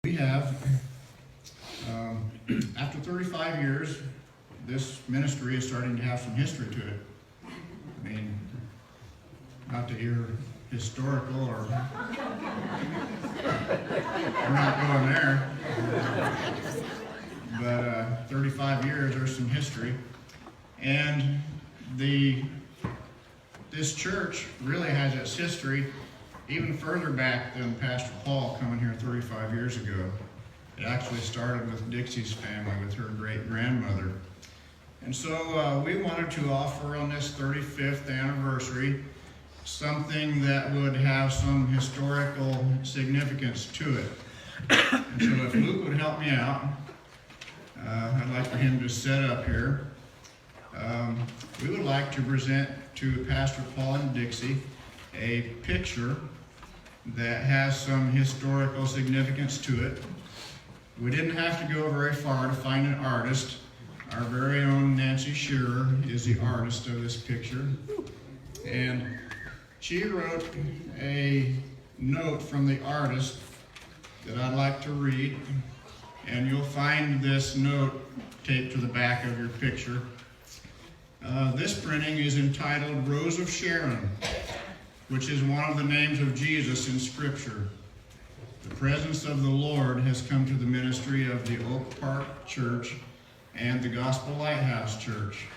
We have, after 35 years, this ministry is starting to have some history to it. I mean, not to hear historical or we're not going there, but 35 years, there's some history. And this church really has its history even further back than Pastor Paul coming here 35 years ago. It actually started with Dixie's family, with her great-grandmother. And so we wanted to offer on this 35th anniversary something that would have some historical significance to it. And so if Luke would help me out, I'd like for him to set up here. We would like to present to Pastor Paul and Dixie a picture that has some historical significance to it. We didn't have to go very far to find an artist. Our very own Nancy Shearer is the artist of this picture. And she wrote a note from the artist that I'd like to read. And you'll find this note taped to the back of your picture. This printing is entitled Rose of Sharon, which is one of the names of Jesus in Scripture. The presence of the Lord has come to the ministry of the Oak Park Church and the Gospel Lighthouse Church.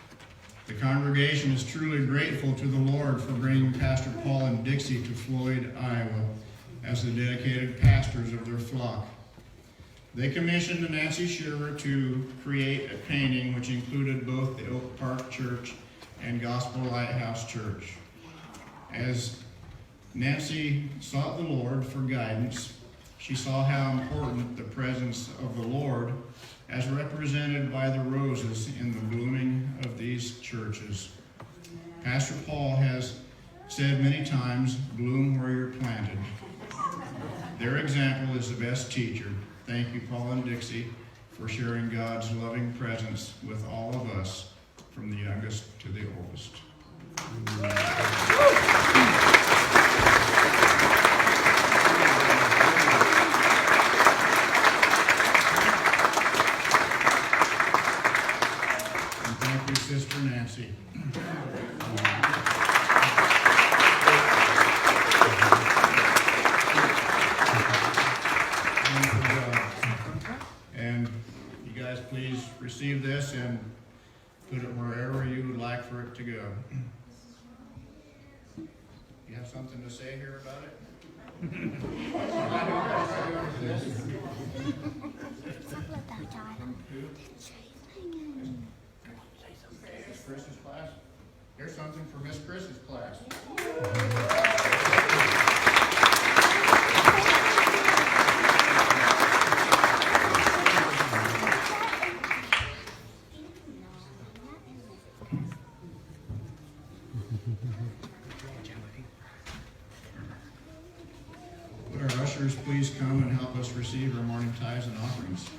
The congregation is truly grateful to the Lord for bringing Pastor Paul and Dixie to Floyd, Iowa, as the dedicated pastors of their flock. They commissioned Nancy Shearer to create a painting which included both the Oak Park Church and Gospel Lighthouse Church. As Nancy sought the Lord for guidance, she saw how important the presence of the Lord, as represented by the roses in the blooming of these churches. Pastor Paul has said many times, bloom where you're planted. Their example is the best teacher. Thank you, Paul and Dixie, for sharing God's loving presence with all of us, from the youngest to the oldest. And thank you, Sister Nancy. And you guys please receive this and put it wherever you would like for it to go. You have something to say here about it? Miss Chris's class? Here's something for Miss Chris's class. Would our ushers please come and help us receive our morning tithes and offerings?